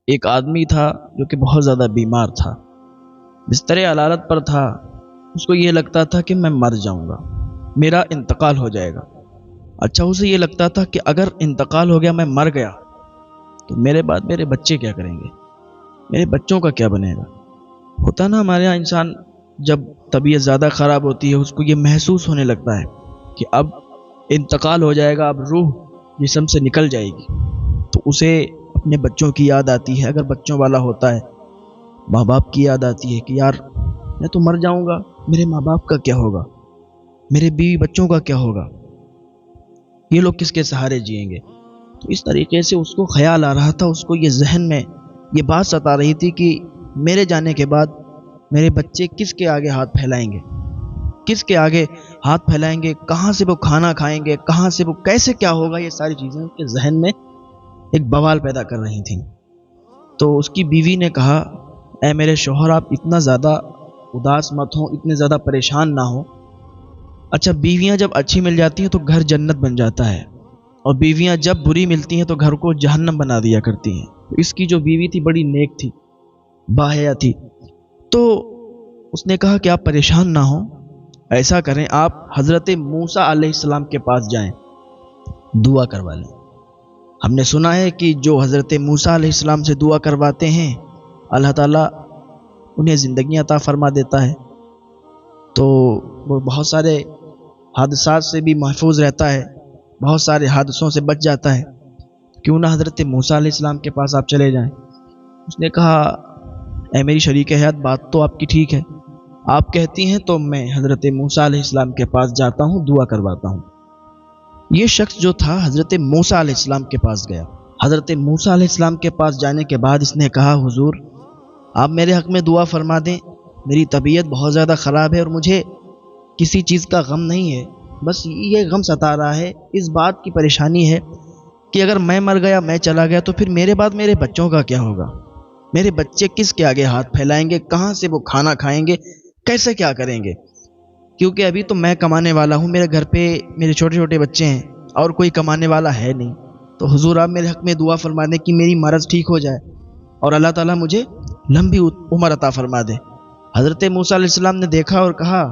ایک آدمی تھا جو کہ بہت زیادہ بیمار تھا، بستر علالت پر تھا۔ اس کو یہ لگتا تھا کہ میں مر جاؤں گا، میرا انتقال ہو جائے گا۔ اچھا، اسے یہ لگتا تھا کہ اگر انتقال ہو گیا، میں مر گیا، تو میرے بعد میرے بچے کیا کریں گے، میرے بچوں کا کیا بنے گا۔ ہوتا نا ہمارے یہاں انسان جب طبیعت زیادہ خراب ہوتی ہے، اس کو یہ محسوس ہونے لگتا ہے کہ اب انتقال ہو جائے گا، اب روح جسم سے نکل جائے گی، تو اسے اپنے بچوں کی یاد آتی ہے۔ اگر بچوں والا ہوتا ہے، ماں باپ کی یاد آتی ہے کہ یار میں تو مر جاؤں گا، میرے ماں باپ کا کیا ہوگا، میرے بیوی بچوں کا کیا ہوگا، یہ لوگ کس کے سہارے جئیں گے۔ تو اس طریقے سے اس کو خیال آ رہا تھا، اس کو یہ ذہن میں یہ بات ستا رہی تھی کہ میرے جانے کے بعد میرے بچے کس کے آگے ہاتھ پھیلائیں گے، کس کے آگے ہاتھ پھیلائیں گے، کہاں سے وہ کھانا کھائیں گے، کہاں سے وہ کیسے کیا ہوگا۔ یہ ساری چیزیں اس کے ذہن میں ایک بوال پیدا کر رہی تھیں۔ تو اس کی بیوی نے کہا، اے میرے شوہر، آپ اتنا زیادہ اداس مت ہوں، اتنے زیادہ پریشان نہ ہوں۔ اچھا، بیویاں جب اچھی مل جاتی ہیں تو گھر جنت بن جاتا ہے، اور بیویاں جب بری ملتی ہیں تو گھر کو جہنم بنا دیا کرتی ہیں۔ اس کی جو بیوی تھی بڑی نیک تھی، باحیا تھی۔ تو اس نے کہا کہ آپ پریشان نہ ہوں، ایسا کریں، آپ حضرت موسیٰ علیہ السلام کے پاس جائیں، دعا کروا لیں۔ ہم نے سنا ہے کہ جو حضرت موسیٰ علیہ السلام سے دعا کرواتے ہیں، اللہ تعالیٰ انہیں زندگی عطا فرما دیتا ہے، تو وہ بہت سارے حادثات سے بھی محفوظ رہتا ہے، بہت سارے حادثوں سے بچ جاتا ہے۔ کیوں نہ حضرت موسیٰ علیہ السلام کے پاس آپ چلے جائیں۔ اس نے کہا، اے میری شریک حیات، بات تو آپ کی ٹھیک ہے، آپ کہتی ہیں تو میں حضرت موسیٰ علیہ السلام کے پاس جاتا ہوں، دعا کرواتا ہوں۔ یہ شخص جو تھا حضرت موسیٰ علیہ السلام کے پاس گیا۔ حضرت موسیٰ علیہ السلام کے پاس جانے کے بعد اس نے کہا، حضور آپ میرے حق میں دعا فرما دیں، میری طبیعت بہت زیادہ خراب ہے اور مجھے کسی چیز کا غم نہیں ہے، بس یہ غم ستا رہا ہے، اس بات کی پریشانی ہے کہ اگر میں مر گیا، میں چلا گیا، تو پھر میرے بعد میرے بچوں کا کیا ہوگا، میرے بچے کس کے آگے ہاتھ پھیلائیں گے، کہاں سے وہ کھانا کھائیں گے، کیسے کیا کریں گے۔ کیونکہ ابھی تو میں کمانے والا ہوں، میرے گھر پہ میرے چھوٹے چھوٹے بچے ہیں اور کوئی کمانے والا ہے نہیں۔ تو حضور آپ میرے حق میں دعا فرما دیں کہ میری مرض ٹھیک ہو جائے اور اللہ تعالیٰ مجھے لمبی عمر عطا فرما دے۔ حضرت موسیٰ علیہ السلام نے دیکھا اور کہا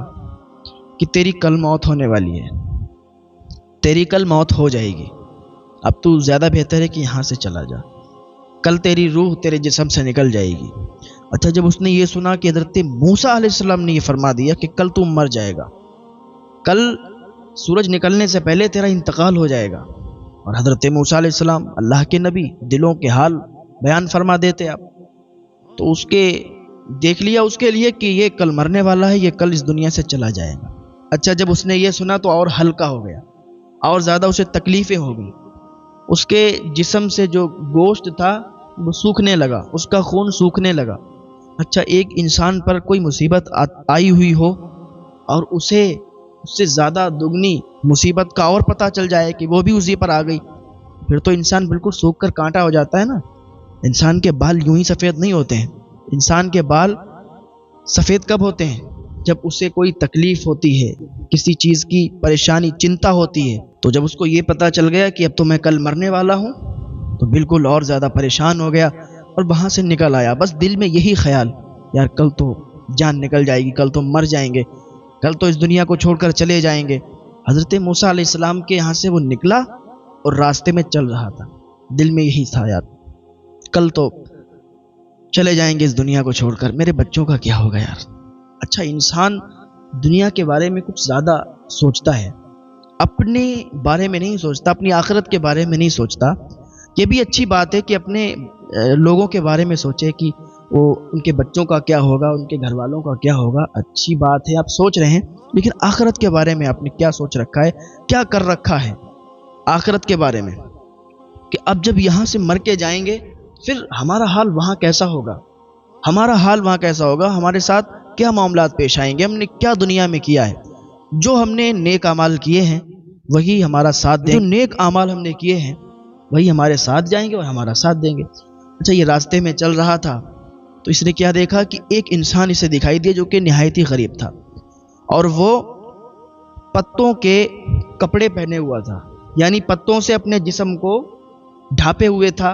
کہ تیری کل موت ہونے والی ہے، تیری کل موت ہو جائے گی، اب تو زیادہ بہتر ہے کہ یہاں سے چلا جا، کل تیری روح تیرے جسم سے نکل جائے گی۔ اچھا، جب اس نے یہ سنا کہ حضرت موسیٰ علیہ السلام نے یہ فرما دیا کہ کل تو مر جائے گا، کل سورج نکلنے سے پہلے تیرا انتقال ہو جائے گا، اور حضرت موسیٰ علیہ السلام اللہ کے نبی، دلوں کے حال بیان فرما دیتے آپ، تو اس کے دیکھ لیا اس کے لیے کہ یہ کل مرنے والا ہے، یہ کل اس دنیا سے چلا جائے گا۔ اچھا، جب اس نے یہ سنا تو اور ہلکا ہو گیا، اور زیادہ اسے تکلیفیں ہو گئی، اس کے جسم سے جو گوشت تھا وہ سوکھنے لگا، اس کا خون سوکھنے لگا۔ اچھا، ایک انسان پر کوئی مصیبت آئی ہوئی ہو اور اسے اس سے زیادہ دگنی مصیبت کا اور پتہ چل جائے کہ وہ بھی اسی پر آ گئی، پھر تو انسان بالکل سوکھ کر کانٹا ہو جاتا ہے نا۔ انسان کے بال یوں ہی سفید نہیں ہوتے ہیں، انسان کے بال سفید کب ہوتے ہیں؟ جب اسے کوئی تکلیف ہوتی ہے، کسی چیز کی پریشانی، چنتا ہوتی ہے، تو جب اس کو یہ پتہ چل گیا کہ اب تو میں کل مرنے والا ہوں، تو بالکل اور زیادہ پریشان ہو گیا اور وہاں سے نکل آیا، بس دل میں یہی خیال، یار کل تو جان نکل جائے گی، کل تو مر جائیں گے، کل تو اس دنیا کو چھوڑ کر چلے جائیں گے۔ حضرت موسیٰ علیہ السلام کے یہاں سے وہ نکلا اور راستے میں چل رہا تھا، دل میں یہی تھا، یار کل تو چلے جائیں گے اس دنیا کو چھوڑ کر، میرے بچوں کا کیا ہوگا یار۔ اچھا، انسان دنیا کے بارے میں کچھ زیادہ سوچتا ہے، اپنے بارے میں نہیں سوچتا، اپنی آخرت کے بارے میں نہیں سوچتا۔ یہ بھی اچھی بات ہے کہ اپنے لوگوں کے بارے میں سوچے کہ وہ ان کے بچوں کا کیا ہوگا، ان کے گھر والوں کا کیا ہوگا، اچھی بات ہے، آپ سوچ رہے ہیں، لیکن آخرت کے بارے میں آپ نے کیا سوچ رکھا ہے، کیا کر رکھا ہے آخرت کے بارے میں، کہ اب جب یہاں سے مر کے جائیں گے پھر ہمارا حال وہاں کیسا ہوگا، ہمارا حال وہاں کیسا ہوگا، ہمارے ساتھ کیا معاملات پیش آئیں گے، ہم نے کیا دنیا میں کیا ہے، جو ہم نے نیک اعمال کیے ہیں وہی ہمارا ساتھ دیں گے، جو نیک اعمال ہم نے کیے ہیں وہی ہمارے ساتھ جائیں گے اور ہمارا ساتھ دیں گے۔ اچھا، یہ راستے میں چل رہا تھا تو اس نے کیا دیکھا کہ ایک انسان اسے دکھائی دیا جو کہ نہایت ہی غریب تھا، اور وہ پتوں کے کپڑے پہنے ہوا تھا، یعنی پتوں سے اپنے جسم کو ڈھانپے ہوئے تھا،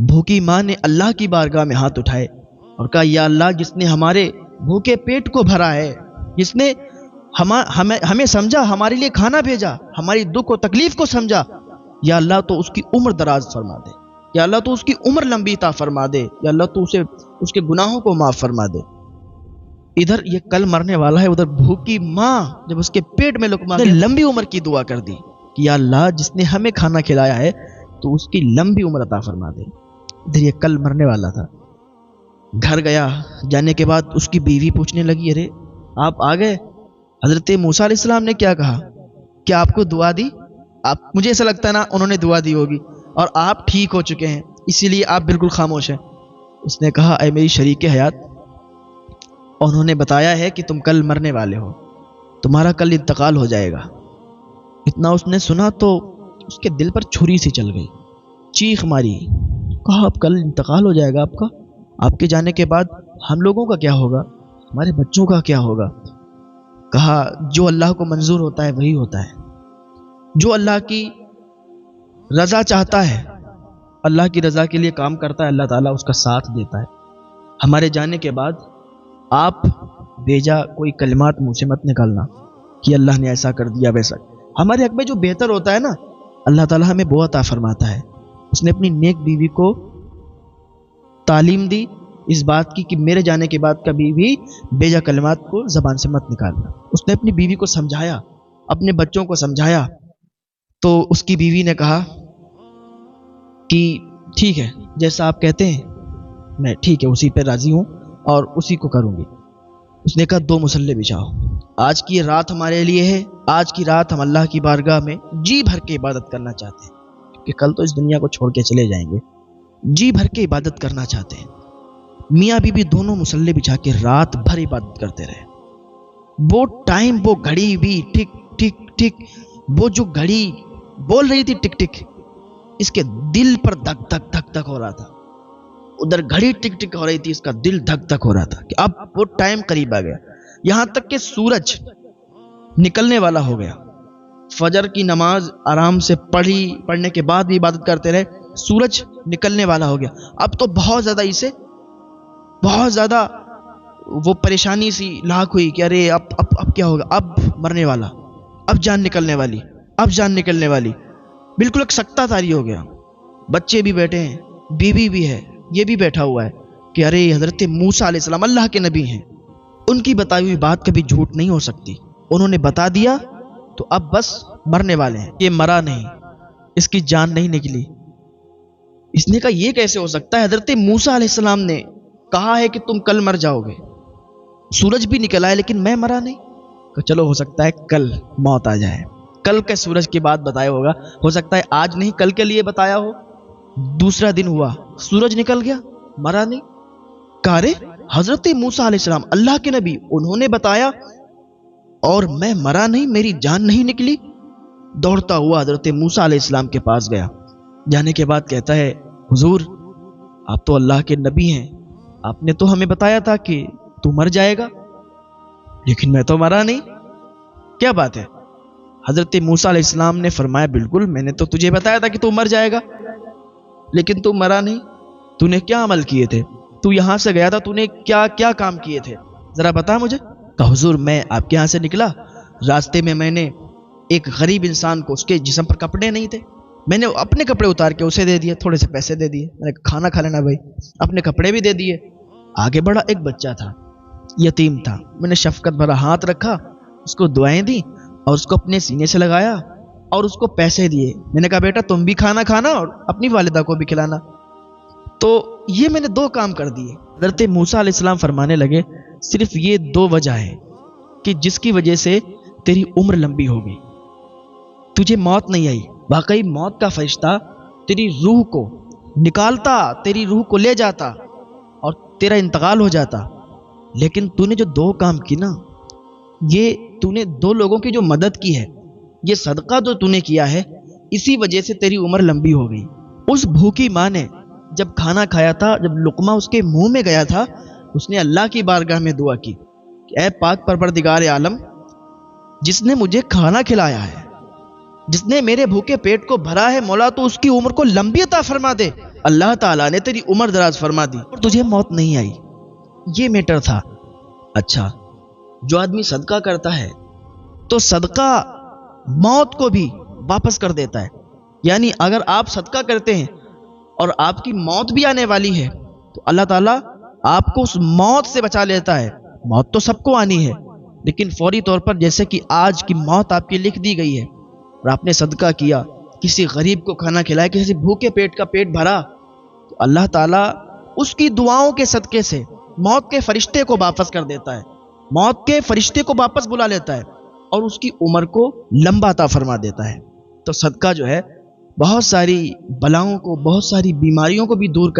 بھوکی ماں نے اللہ کی بارگاہ میں ہاتھ اٹھائے اور کہا یا اللہ جس نے ہمارے بھوکے پیٹ کو بھرا ہے، جس نے ہمیں سمجھا، ہمارے لیے کھانا بھیجا، ہماری دکھ و تکلیف کو سمجھا، یا اللہ تو اس کی عمر دراز فرما دے، یا اللہ تو اس کی عمر لمبی عطا فرما دے، یا اللہ تو اسے اس کے گناہوں کو معاف فرما دے۔ ادھر یہ کل مرنے والا ہے، ادھر بھوکی ماں جب اس کے پیٹ میں لقمہ لمبی عمر کی دعا کر دی کہ یا اللہ جس نے ہمیں کھانا کھلایا ہے تو اس کی لمبی عمر عطا فرما دے۔ ادھر یہ کل مرنے والا تھا، گھر گیا، جانے کے بعد اس کی بیوی پوچھنے لگی ارے آپ آ گئے، حضرت موسیٰ علیہ السلام نے کیا کہا؟ کیا آپ کو دعا دی؟ مجھے ایسا لگتا ہے نا انہوں نے دعا دی ہوگی اور آپ ٹھیک ہو چکے ہیں اسی لیے آپ بالکل خاموش ہیں۔ اس نے کہا اے میری شریک حیات، انہوں نے بتایا ہے کہ تم کل مرنے والے ہو، تمہارا کل انتقال ہو جائے گا۔ اتنا اس نے سنا تو اس کے دل پر چھری سی چل گئی، چیخ ماری، کہا اب کل انتقال ہو جائے گا آپ کا؟ آپ کے جانے کے بعد ہم لوگوں کا کیا ہوگا؟ ہمارے بچوں کا کیا ہوگا؟ کہا جو اللہ کو منظور ہوتا ہے وہی ہوتا ہے، جو اللہ کی رضا چاہتا ہے، اللہ کی رضا کے لیے کام کرتا ہے، اللہ تعالیٰ اس کا ساتھ دیتا ہے۔ ہمارے جانے کے بعد آپ بیجا کوئی کلمات منہ سے مت نکالنا کہ اللہ نے ایسا کر دیا ویسا۔ ہمارے حق میں جو بہتر ہوتا ہے نا اللہ تعالیٰ ہمیں وہ عطا فرماتا ہے۔ اس نے اپنی نیک بیوی کو تعلیم دی اس بات کی کہ میرے جانے کے بعد کبھی بھی بیجا کلمات کو زبان سے مت نکالنا۔ اس نے اپنی بیوی کو سمجھایا، اپنے بچوں کو سمجھایا، تو اس کی بیوی نے کہا کہ ٹھیک ہے جیسا آپ کہتے ہیں میں ٹھیک ہے اسی پہ راضی ہوں اور اسی کو کروں گی۔ اس نے کہا 2 مصلے بچھاؤ، آج کی رات ہمارے لیے ہے، آج کی رات ہم اللہ کی بارگاہ میں جی بھر کے عبادت کرنا چاہتے ہیں کہ کل تو اس دنیا کو چھوڑ کے چلے جائیں گے، جی بھر کے عبادت کرنا چاہتے ہیں۔ میاں بیوی دونوں مصلے بچھا کے رات بھر عبادت کرتے رہے۔ وہ ٹائم، وہ گھڑی بھی ٹک ٹک ٹک، وہ جو گھڑی بول رہی تھی ٹک ٹک، اس کے دل پر دھک دھک دھک دھک ہو رہا تھا۔ ادھر گھڑی ٹک ٹک ہو رہی تھی، اس کا دل دھک دھک ہو رہا تھا کہ اب وہ ٹائم قریب آ گیا۔ یہاں تک کہ سورج نکلنے والا ہو گیا۔ فجر کی نماز آرام سے پڑھنے کے بعد بھی عبادت کرتے رہے، سورج نکلنے والا ہو گیا۔ اب تو بہت زیادہ اسے بہت زیادہ وہ پریشانی سی لاحق ہوئی کہ ارے اب کیا ہوگا، اب مرنے والا، اب جان نکلنے والی، اب جان نکلنے والی۔ بالکل ایک سکتہ طاری ہو گیا۔ بچے بھی بیٹھے ہیں، بیوی بھی ہے، یہ بھی بیٹھا ہوا ہے کہ ارے حضرت موسیٰ علیہ السلام اللہ کے نبی ہیں، ان کی بتائی ہوئی بات کبھی جھوٹ نہیں ہو سکتی، انہوں نے بتا دیا تو اب بس مرنے والے ہیں۔ یہ مرا نہیں، اس کی جان نہیں نکلی۔ اس نے کہا یہ کیسے ہو سکتا ہے؟ حضرت موسیٰ علیہ السلام نے کہا ہے کہ تم کل مر جاؤ گے، سورج بھی نکل آئے لیکن میں مرا نہیں۔ کہ چلو ہو سکتا ہے کل موت آ جائے، کل کے سورج کی بات بتایا ہوگا، ہو سکتا ہے آج نہیں کل کے لیے بتایا ہو۔ دوسرا دن ہوا، سورج نکل گیا، مرا نہیں۔ کہا ارے حضرت موسیٰ علیہ السلام اللہ کے نبی، انہوں نے بتایا اور میں مرا نہیں، میری جان نہیں نکلی۔ دوڑتا ہوا حضرت موسیٰ علیہ السلام کے پاس گیا، جانے کے بعد کہتا ہے حضور آپ تو اللہ کے نبی ہیں، آپ نے تو ہمیں بتایا تھا کہ تو مر جائے گا لیکن میں تو مرا نہیں، کیا بات ہے؟ حضرت موسیٰ علیہ السلام نے فرمایا بالکل میں نے تو تجھے بتایا تھا کہ تو مر جائے گا لیکن تو مرا نہیں۔ تو نے کیا عمل کیے تھے؟ تو یہاں سے گیا تھا، تو نے کیا کیا کام کیے تھے؟ ذرا بتا مجھے۔ کہا حضور میں آپ کے یہاں سے نکلا، راستے میں نے ایک غریب انسان کو، اس کے جسم پر کپڑے نہیں تھے، میں نے اپنے کپڑے اتار کے اسے دے دیے، تھوڑے سے پیسے دے دیے، میں نے کھانا کھا لینا بھائی، اپنے کپڑے بھی دے دیے۔ آگے بڑھا، ایک بچہ تھا، یتیم تھا، میں نے شفقت بھرا ہاتھ رکھا، اس کو دعائیں دی اور اس کو اپنے سینے سے لگایا اور اس کو پیسے دیے۔ میں نے کہا بیٹا تم بھی کھانا کھانا اور اپنی والدہ کو بھی کھلانا۔ تو یہ میں نے 2 کام کر دیے۔ حضرت موسیٰ علیہ السلام فرمانے لگے صرف یہ 2 وجہ ہے کہ جس کی وجہ سے تیری عمر لمبی ہو گئی، تجھے موت نہیں آئی۔ واقعی موت کا فرشتہ تیری روح کو نکالتا، تیری روح کو لے جاتا اور تیرا انتقال ہو جاتا، لیکن تو نے جو 2 کام کی نا، یہ تو نے 2 لوگوں کی جو مدد کی ہے، یہ صدقہ جو تو نے کیا ہے، اسی وجہ سے تیری عمر لمبی ہو گئی۔ اس بھوکی ماں نے جب کھانا کھایا تھا، جب لقمہ اس کے منہ میں گیا تھا، اس نے اللہ کی بارگاہ میں دعا کی کہ اے پاک پروردگار عالم، جس نے مجھے کھانا کھلایا ہے، جس نے میرے بھوکے پیٹ کو بھرا ہے، مولا تو اس کی عمر کو لمبی عطا فرما دے، اللہ تعالیٰ نے تیری عمر دراز فرما دی اور تجھے موت نہیں آئی. یہ میٹر تھا. اچھا، جو آدمی صدقہ کرتا ہے تو صدقہ موت کو بھی واپس کر دیتا ہے. یعنی اگر آپ صدقہ کرتے ہیں اور آپ کی موت بھی آنے والی ہے تو اللہ تعالیٰ آپ کو اس موت سے بچا لیتا ہے. موت تو سب کو آنی ہے، لیکن فوری طور پر جیسے کہ آج کی موت آپ کی لکھ دی گئی ہے اور آپ نے صدقہ کیا، کسی غریب کو کھانا کھلایا، کسی بھوکے پیٹ کا پیٹ بھرا، تو اللہ تعالیٰ اس کی دعاؤں کے صدقے سے موت کے فرشتے کو واپس کر دیتا ہے، موت کے فرشتے کو واپس بلا لیتا ہے اور اس کی عمر کو لمبا عطا فرما دیتا ہے. تو صدقہ جو ہے بہت ساری بلاؤں کو، بہت ساری بیماریوں کو بھی دور کر